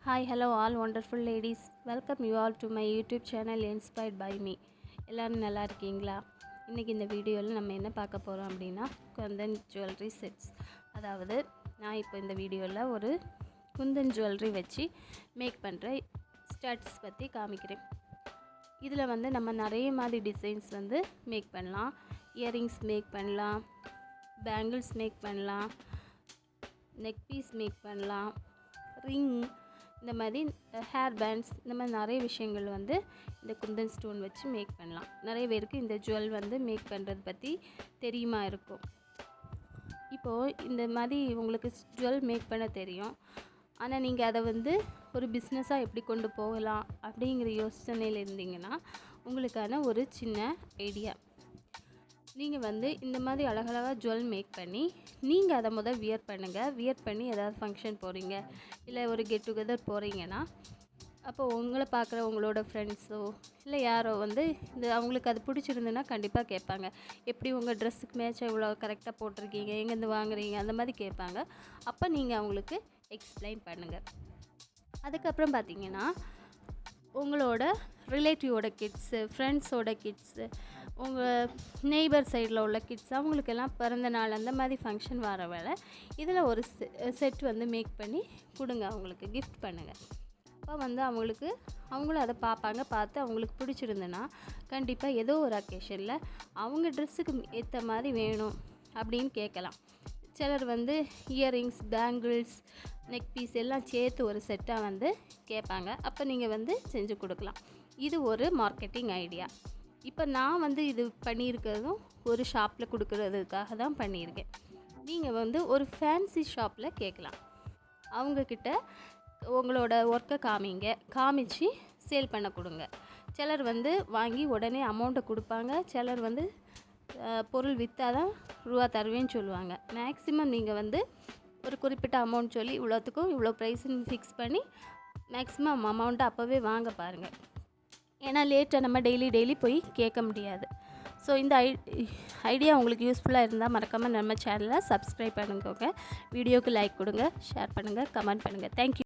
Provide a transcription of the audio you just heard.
Hi, hello all wonderful ladies. Welcome you all to my YouTube channel Inspired by Me. எல்லாரும் நல்லா இருக்கீங்களா? இன்றைக்கி இந்த வீடியோவில் நம்ம என்ன பார்க்க போகிறோம் அப்படின்னா குந்தன் ஜுவல்லரி செட்ஸ். அதாவது நான் இப்போ இந்த வீடியோவில் ஒரு குந்தன் ஜுவல்லரி வச்சு மேக் பண்ணுற ஸ்டட்ஸ் பற்றி காமிக்கிறேன். இதில் வந்து நம்ம நிறைய மாதிரி டிசைன்ஸ் வந்து மேக் பண்ணலாம். இயரிங்ஸ் மேக் பண்ணலாம், பேங்கிள்ஸ் மேக் பண்ணலாம், நெக் பீஸ் மேக் பண்ணலாம், ரிங், இந்த மாதிரி ஹேர் பேண்ட்ஸ், இந்த மாதிரி நிறைய விஷயங்கள் வந்து இந்த குந்தன் ஸ்டோன் வச்சு மேக் பண்ணலாம். நிறைய பேருக்கு இந்த ஜுவல் வந்து மேக் பண்ணுறது பற்றி தெரியுமா இருக்கும். இப்போது இந்த மாதிரி உங்களுக்கு ஜுவல் மேக் பண்ண தெரியும், ஆனால் நீங்கள் அதை வந்து ஒரு பிஸ்னஸாக எப்படி கொண்டு போகலாம் அப்படிங்கிற யோசனையில் இருந்தீங்கன்னா உங்களுக்கான ஒரு சின்ன ஐடியா. நீங்கள் வந்து இந்த மாதிரி அழகழகாக ஜுவல் மேக் பண்ணி நீங்கள் அதை வியர் பண்ணுங்கள். வியர் பண்ணி ஏதாவது ஃபங்க்ஷன் போகிறீங்க, இல்லை ஒரு கெட் டுகெதர் போகிறீங்கன்னா, அப்போ உங்களை பார்க்குற உங்களோட ஃப்ரெண்ட்ஸோ இல்லை யாரோ வந்து அவங்களுக்கு அது பிடிச்சிருந்துன்னா கண்டிப்பாக கேட்பாங்க, எப்படி உங்கள் ட்ரெஸ்ஸுக்கு மேட்சாக இவ்வளோ கரெக்டாக போட்டிருக்கீங்க, எங்கேருந்து வாங்குறீங்க, அந்த மாதிரி கேட்பாங்க. அப்போ நீங்கள் அவங்களுக்கு எக்ஸ்பிளைன் பண்ணுங்கள். அதுக்கப்புறம் பார்த்தீங்கன்னா உங்களோட ரிலேட்டிவோட கிட்ஸு, ஃப்ரெண்ட்ஸோட கிட்ஸு, உங்கள் நெய்பர் சைடில் உள்ள கிட்ஸ், அவங்களுக்கெல்லாம் பிறந்த நாள் அந்த மாதிரி ஃபங்க்ஷன் வர வேலை இதில் ஒரு செட் வந்து மேக் பண்ணி கொடுங்க, அவங்களுக்கு கிஃப்ட் பண்ணுங்கள். அப்போ வந்து அவங்களும் அதை பார்ப்பாங்க. பார்த்து அவங்களுக்கு பிடிச்சிருந்துன்னா கண்டிப்பாக ஏதோ ஒரு அக்கேஷனில் அவங்க ட்ரெஸ்ஸுக்கு ஏற்ற மாதிரி வேணும் அப்படின்னு கேட்கலாம். சிலர் வந்து இயரிங்ஸ், பேங்கிள்ஸ், நெக் பீஸ் எல்லாம் சேர்த்து ஒரு செட்டாக வந்து கேட்பாங்க. அப்போ நீங்கள் வந்து செஞ்சு கொடுக்கலாம். இது ஒரு மார்க்கெட்டிங் ஐடியா. இப்போ நான் வந்து இது பண்ணியிருக்கிறதும் ஒரு ஷாப்பில் கொடுக்குறதுக்காக தான் பண்ணியிருக்கேன். நீங்கள் வந்து ஒரு ஃபேன்சி ஷாப்பில் கேட்கலாம். அவங்கக்கிட்ட உங்களோட ஒர்க்கை காமிச்சு சேல் பண்ண கொடுங்க. சிலர் வந்து வாங்கி உடனே அமௌண்ட்டை கொடுப்பாங்க. சிலர் வந்து பொருள் விற்றா தான் ரூபா தருவேன்னு சொல்லுவாங்க. மேக்ஸிமம் நீங்கள் வந்து ஒரு குறிப்பிட்ட அமௌண்ட் சொல்லி இவ்வளோத்துக்கும் இவ்வளோ ப்ரைஸ்ன்னு ஃபிக்ஸ் பண்ணி மேக்ஸிமம் அமௌண்ட்டை அப்போவே வாங்க பாருங்கள். ஏன்னா லேட்டாக நம்ம டெய்லி போய் கேட்க முடியாது. ஸோ இந்த ஐடியா உங்களுக்கு யூஸ்ஃபுல்லாக இருந்தால் மறக்காமல் நம்ம சேனலை சப்ஸ்கிரைப் பண்ணுங்க. வீடியோவுக்கு லைக் கொடுங்க, ஷேர் பண்ணுங்கள், கமெண்ட் பண்ணுங்கள். தேங்க்யூ.